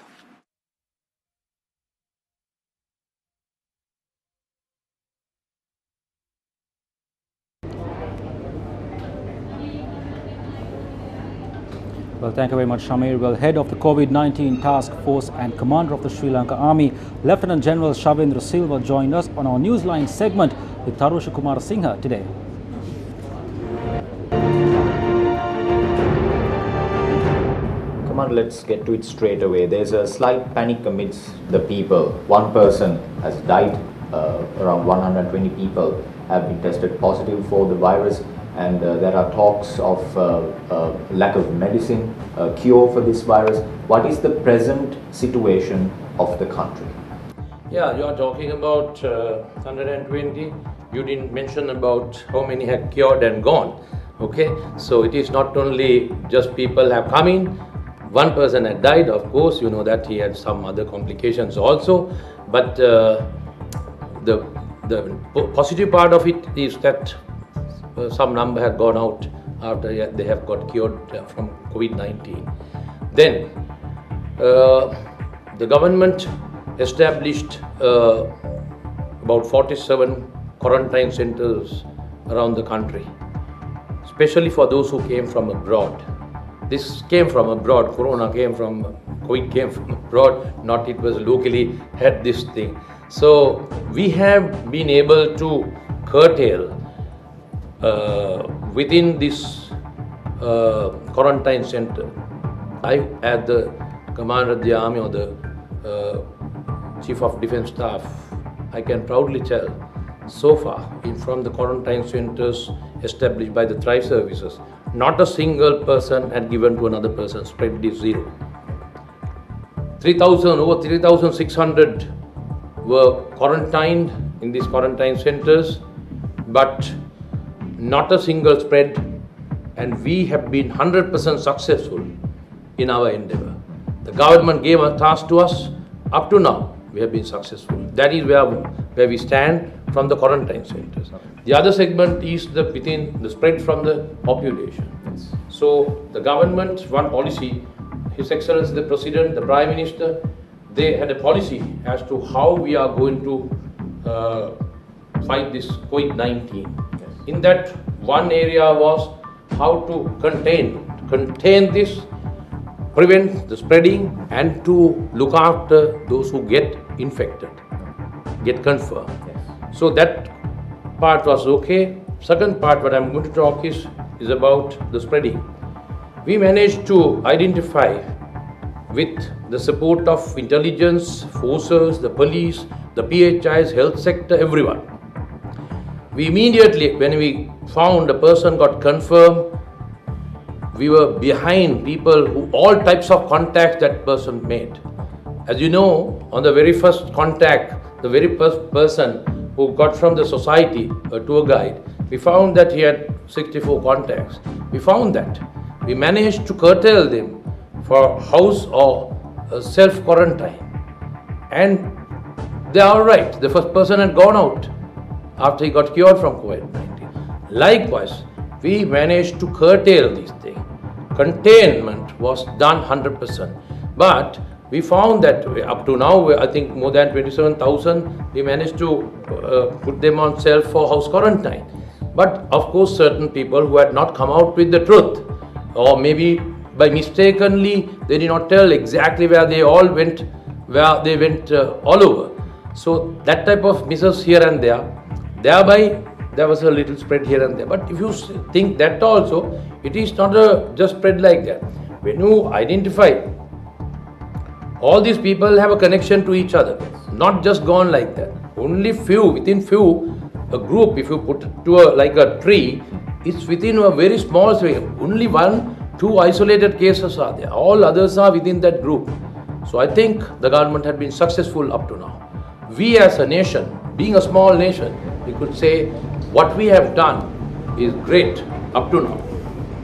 Well, thank you very much, Shamir. Well, head of the COVID-19 Task Force and commander of the Sri Lanka Army, Lieutenant General Shavendra Silva, joined us on our Newsline segment with Tarusha Kumar Singha today.
Commander, let's get to it straight away. There's a slight panic amidst the people. One person has died. Around 120 people have been tested positive for the virus. And there are talks of lack of medicine, cure for this virus. What is the present situation of the country?
Yeah, you are talking about 120. You didn't mention about how many had cured and gone. Okay, so it is not only just people have come in. One person had died, of course, you know that he had some other complications also. But the positive part of it is that some number had gone out after they have got cured from COVID-19. Then the government established about 47 quarantine centers around the country, especially for those who came from abroad. This came from abroad, COVID came from abroad, not it was locally had this thing. So we have been able to curtail within this quarantine center. I, as the commander of the army or the chief of defense staff, I can proudly tell, so far from the quarantine centers established by the Tri-Services, not a single person had given to another person. Spread is zero. Over 3,600 were quarantined in these quarantine centers, but not a single spread, and we have been 100% successful in our endeavor. The government gave a task to us. Up to now, we have been successful. That is where we stand from the quarantine centers. The other segment is within the spread from the population. So the government, one policy, His Excellency the President, the Prime Minister, they had a policy as to how we are going to fight this COVID-19. In that, one area was how to contain this, prevent the spreading, and to look after those who get infected, get confirmed. So that part was okay. Second part, what I'm going to talk is about the spreading. We managed to identify, with the support of intelligence forces, the police, the PHIs, health sector, everyone. We immediately, when we found a person got confirmed, we were behind people who all types of contacts that person made. As you know, on the very first contact, the very first person who got from the society, a tour guide, we found that he had 64 contacts. We found that. We managed to curtail them for house or self-quarantine. And they are all right. The first person had gone out after he got cured from COVID-19. Likewise, we managed to curtail these things. Containment was done 100%. But we found that up to now, I think more than 27,000, we managed to put them on self or house quarantine. But of course, certain people who had not come out with the truth, or maybe by mistakenly, they did not tell exactly where they all went, all over. So that type of misses here and there, thereby there was a little spread here and there. But if you think that also, it is not just spread like that. When you identify, all these people have a connection to each other, not just gone like that. Only few, within few, a group, if you put to like a tree, it's within a very small space. Only 1-2 isolated cases are there. All others are within that group. So I think the government had been successful up to now. We as a nation, being a small nation, we could say what we have done is great up to now.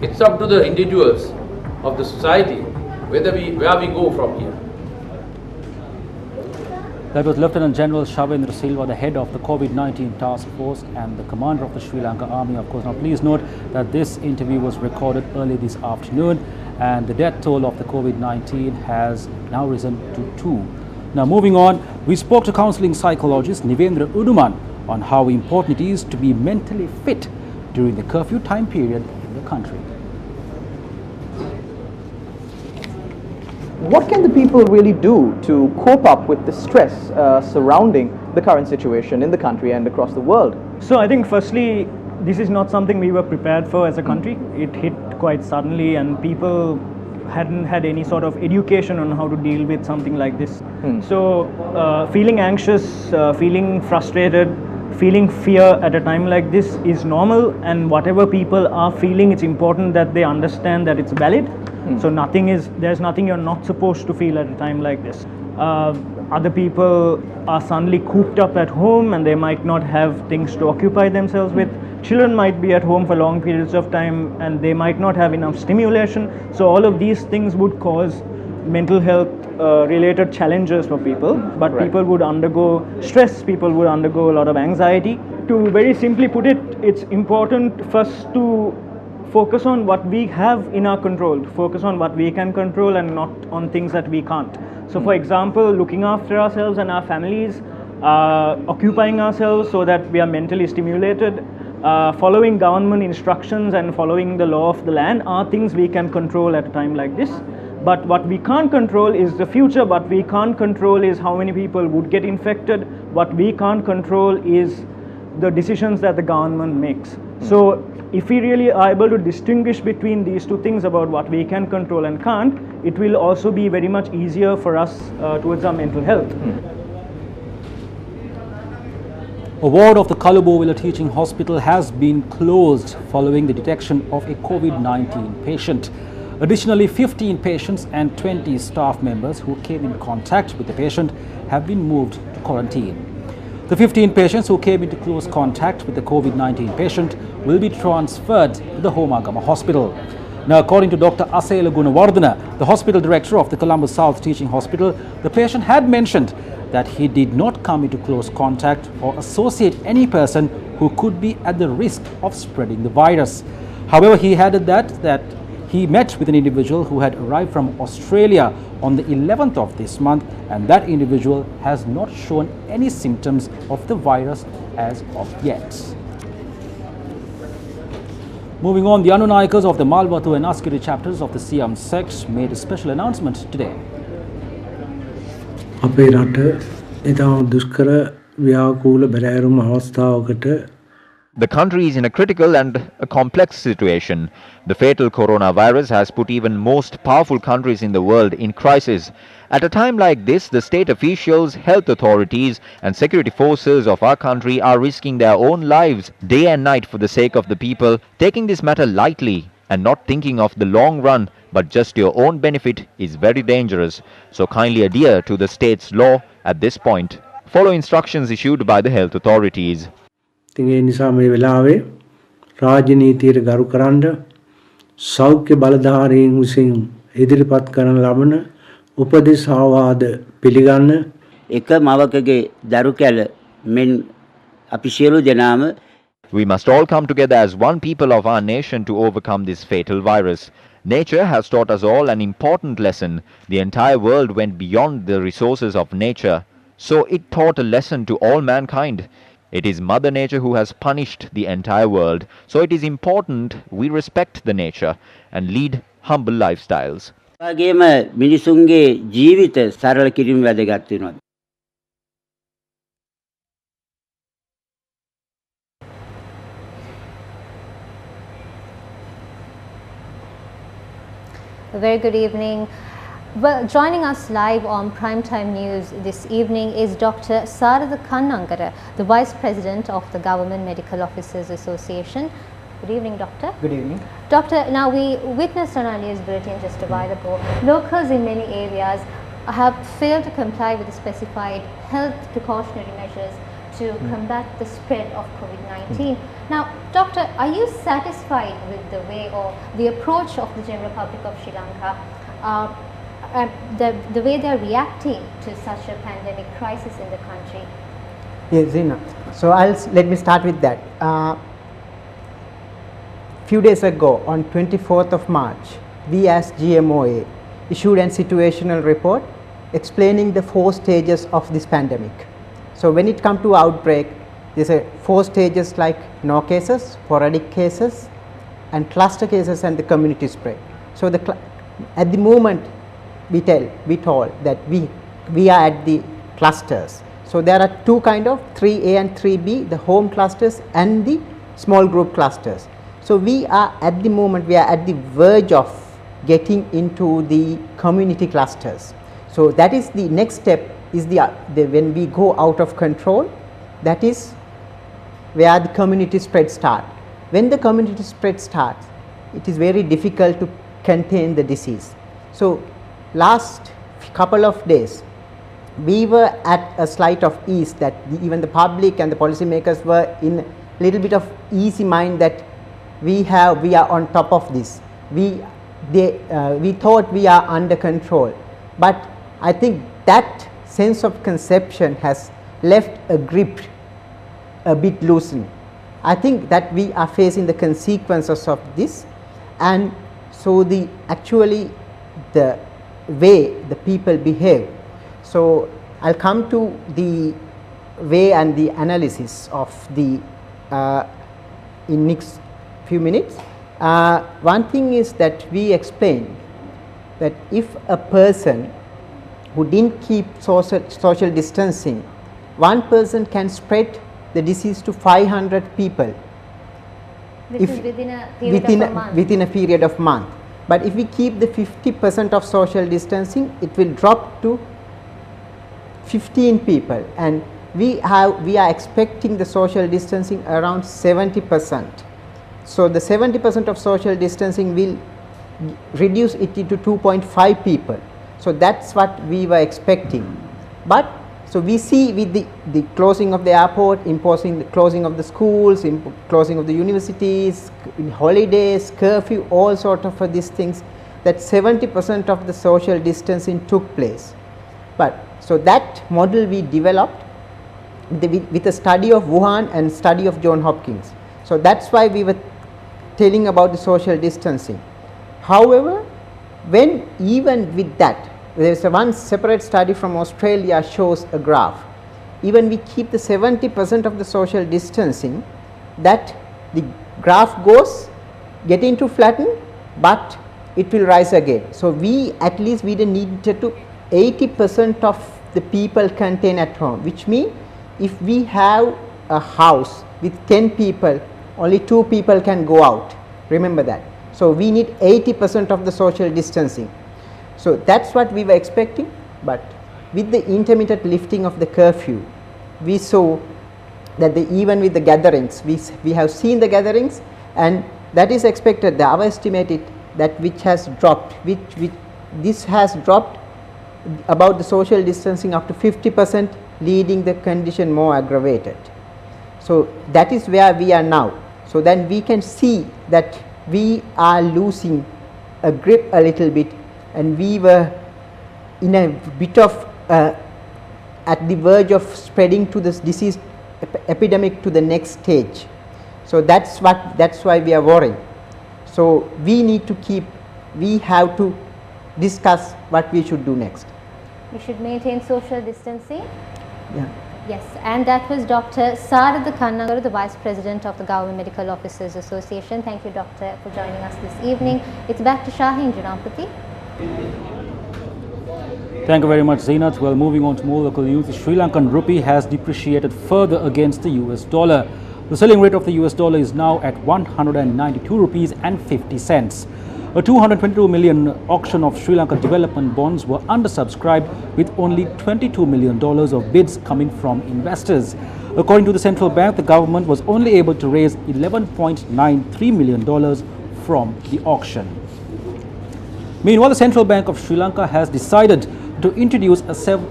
It's up to the individuals of the society where we go from here.
That was Lieutenant General Shavendra Silva, the head of the COVID-19 task force and the commander of the Sri Lanka Army. Of course, now please note that this interview was recorded early this afternoon, and the death toll of the COVID-19 has now risen to 2. Now moving on, we spoke to counselling psychologist Nivendra Uduman on how important it is to be mentally fit during the curfew time period in the country.
What can the people really do to cope up with the stress surrounding the current situation in the country and across the world?
So I think firstly, this is not something we were prepared for as a country. It hit quite suddenly and people hadn't had any sort of education on how to deal with something like this. So feeling anxious, feeling frustrated, feeling fear at a time like this is normal, and whatever people are feeling, it's important that they understand that it's valid. So there's nothing you're not supposed to feel at a time like this. Other people are suddenly cooped up at home and they might not have things to occupy themselves with. Children might be at home for long periods of time and they might not have enough stimulation. So all of these things would cause mental health related challenges for people, but people would undergo stress, people would undergo a lot of anxiety. To very simply put it, it's important first to focus on what we have in our control, focus on what we can control and not on things that we can't. So for example, looking after ourselves and our families, occupying ourselves so that we are mentally stimulated, following government instructions and following the law of the land are things we can control at a time like this. But what we can't control is the future. What we can't control is how many people would get infected. What we can't control is the decisions that the government makes. So if we really are able to distinguish between these two things about what we can control and can't, it will also be very much easier for us towards our mental health.
A ward of the Kalubowila Teaching Hospital has been closed following the detection of a COVID-19 patient. Additionally, 15 patients and 20 staff members who came in contact with the patient have been moved to quarantine. The 15 patients who came into close contact with the COVID-19 patient will be transferred to the Home Agama Hospital. Now, according to Dr. Asela Gunawardana, the hospital director of the Colombo South Teaching Hospital, the patient had mentioned that he did not come into close contact or associate any person who could be at the risk of spreading the virus. However, he added that he met with an individual who had arrived from Australia on the 11th of this month, and that individual has not shown any symptoms of the virus as of yet. Moving on, the Anunayakas of the Malwatu and Askiri chapters of the Siam sect made a special announcement today.
අපේ රට ඉතාම දුෂ්කර ව්‍යාකූල බැරෑරුම් අවස්ථාවකට
The country is in a critical and a complex situation. The fatal coronavirus has put even most powerful countries in the world in crisis. At a time like this, the state officials, health authorities and security forces of our country are risking their own lives day and night for the sake of the people. Taking this matter lightly and not thinking of the long run but just your own benefit is very dangerous. So kindly adhere to the state's law at this point. Follow instructions issued by the health authorities.
ඉතින් ඒ නිසා මේ වෙලාවේ රාජනීතියට ගරු කරන්න සෞඛ්‍ය බලධාරීන් විසින් ඉදිරිපත් කරන ලබන උපදෙස් ආවාද පිළිගන්න
එක මවකගේ දරු කැල මෙන් අපි සියලු දෙනාම
We must all come together as one people of our nation to overcome this fatal virus. Nature has taught us all an important lesson. The entire world went beyond the resources of nature, so it taught a lesson to all mankind. It is Mother Nature who has punished the entire world, so it is important we respect the nature and lead humble lifestyles.
වගේම මිනිසුන්ගේ ජීවිත සරල කිරීම වැදගත් වෙනවා.
A very good evening. Well, joining us live on Primetime News this evening is Dr. Sarada Kannangara, the Vice President of the Government Medical Officers Association. Good evening, Doctor.
Good evening.
Doctor, now we witnessed on our news bulletin just a while ago, locals in many areas have failed to comply with the specified health precautionary measures to combat the spread of COVID-19. Now, Doctor, are you satisfied with the way or the approach of the General Republic of Sri Lanka, the way they are reacting to such a pandemic crisis in the country?
Yes, Zina. So let me start with that. Few days ago, on 24th of March, we as GMOA issued a situational report explaining the 4 stages of this pandemic. So when it comes to outbreak, there's a 4 stages like no cases, sporadic cases, and cluster cases and the community spread. So at the moment, we told that we are at the clusters. So there are 2 kind of 3A and 3B, the home clusters and the small group clusters. So we are at the moment, we are at the verge of getting into the community clusters. So that is the next step, is when we go out of control, that is where the community spread starts. When the community spread starts, it is very difficult to contain the disease. So last couple of days, we were at a slight of ease that even the public and the policymakers were in a little bit of easy mind that we are on top of this. We thought we are under control, but I think that sense of conception has left a grip a bit loosened. I think that we are facing the consequences of this, and so actually the way the people behave. So I'll come to the way and the analysis of the in next few minutes. One thing is that we explain that if a person who didn't keep social distancing, one person can spread the disease to 500 people
within a period of a month.
But if we keep the 50% of social distancing, it will drop to 15 people, and we are expecting the social distancing around 70%. So the 70% of social distancing will reduce it to 2.5 people. So that's what we were expecting. But So we see with the closing of the airport, imposing the closing of the schools, closing of the universities, holidays, curfew, all sort of these things, that 70% of the social distancing took place. But so that model we developed with a study of Wuhan and study of Johns Hopkins. So that's why we were telling about the social distancing. However, when even with that, there is one separate study from Australia shows a graph. Even we keep the 70% of the social distancing, that the graph goes getting to flatten, but it will rise again. So we at least we needed to 80% of the people contain at home, which means if we have a house with 10 people, only 2 people can go out. Remember that. So we need 80% of the social distancing. So that's what we were expecting, but with the intermittent lifting of the curfew, we saw that even with the gatherings, we have seen the gatherings, and that is expected. Our estimated that which has dropped, this has dropped about the social distancing up to 50%, leading the condition more aggravated. So that is where we are now. So then we can see that we are losing a grip a little bit, and we were in a bit of at the verge of spreading to this disease epidemic to the next stage. So that's why we are worrying. So we have to discuss what we should do next.
We should maintain social distancing.
Yeah.
Yes, and that was Dr. Sarada Kannagaru, the Vice President of the Government Medical Officers Association. Thank you, Doctor, for joining us this evening. It's back to Shaheen Janampati.
Thank you very much, Zainat. Well, moving on to more local news, the Sri Lankan rupee has depreciated further against the US dollar. The selling rate of the US dollar is now at 192 rupees and 50 cents. A 222 million auction of Sri Lanka development bonds were undersubscribed, with only $22 million of bids coming from investors. According to the central bank, the government was only able to raise $11.93 million from the auction. Meanwhile, the Central Bank of Sri Lanka has decided to introduce several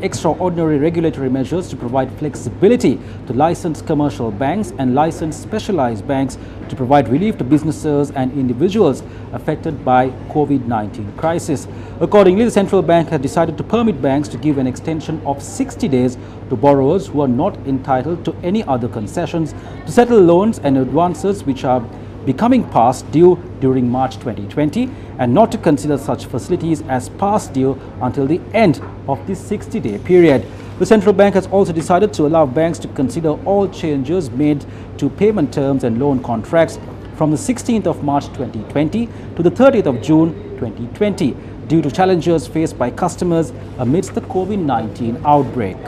extraordinary regulatory measures to provide flexibility to licensed commercial banks and licensed specialized banks to provide relief to businesses and individuals affected by COVID-19 crisis. Accordingly, the central bank has decided to permit banks to give an extension of 60 days to borrowers who are not entitled to any other concessions to settle loans and advances which are becoming past due during March 2020, and not to consider such facilities as past due until the end of this 60-day period. The central bank has also decided to allow banks to consider all changes made to payment terms and loan contracts from the 16th of March 2020 to the 30th of June 2020 due to challenges faced by customers amidst the COVID-19 outbreak.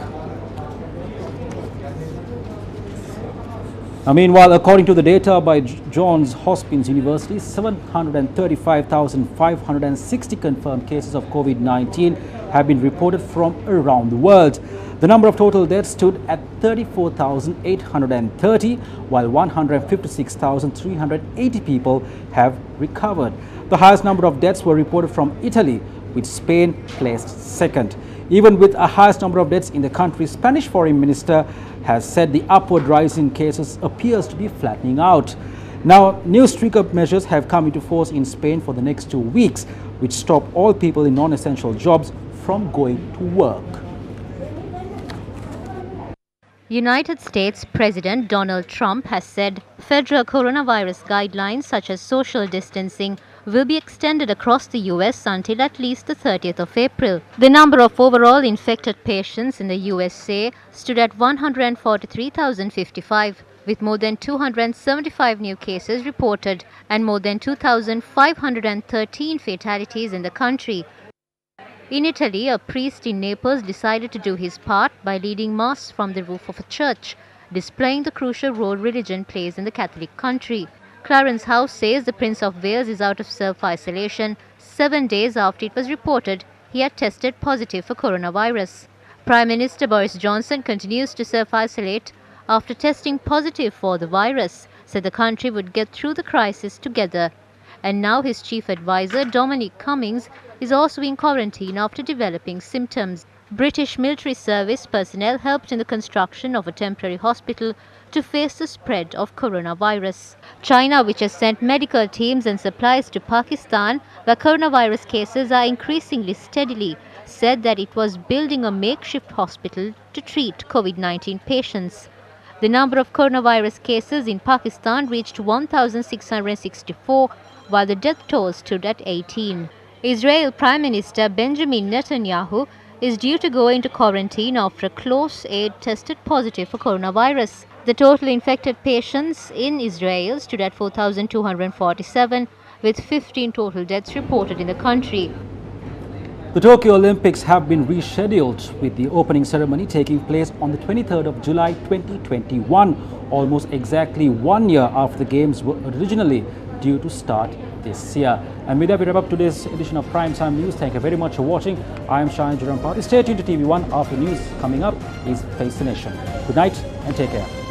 Meanwhile, according to the data by Johns Hopkins University, 735,560 confirmed cases of COVID-19 have been reported from around the world. The number of total deaths stood at 34,830, while 156,380 people have recovered. The highest number of deaths were reported from Italy, with Spain placed second. Even with a highest number of deaths in the country, Spanish Foreign Minister has said the upward rise in cases appears to be flattening out. Now, new stricter measures have come into force in Spain for the next 2 weeks, which stop all people in non-essential jobs from going to work.
United States President Donald Trump has said federal coronavirus guidelines such as social distancing will be extended across the US until at least the 30th of April. The number of overall infected patients in the USA stood at 143,055, with more than 275 new cases reported and more than 2,513 fatalities in the country. In Italy, a priest in Naples decided to do his part by leading Mass from the roof of a church, displaying the crucial role religion plays in the Catholic country. Clarence House says the Prince of Wales is out of self-isolation 7 days after it was reported he had tested positive for coronavirus. Prime Minister Boris Johnson continues to self-isolate after testing positive for the virus, said the country would get through the crisis together. And now his chief advisor, Dominic Cummings, is also in quarantine after developing symptoms. British military service personnel helped in the construction of a temporary hospital to face the spread of coronavirus. China, which has sent medical teams and supplies to Pakistan, where coronavirus cases are increasingly steadily, said that it was building a makeshift hospital to treat COVID-19 patients. The number of coronavirus cases in Pakistan reached 1,664, while the death toll stood at 18. Israel Prime Minister Benjamin Netanyahu is due to go into quarantine after a close aide tested positive for coronavirus. The total infected patients in Israel stood at 4,247, with 15 total deaths reported in the country.
The Tokyo Olympics have been rescheduled, with the opening ceremony taking place on the 23rd of July 2021, almost exactly 1 year after the Games were originally due to start this year. And with that, we wrap up today's edition of Prime Time News. Thank you very much for watching. I am Shahin Jurampati. Stay tuned to TV1. After news coming up is Face the Nation. Good night and take care.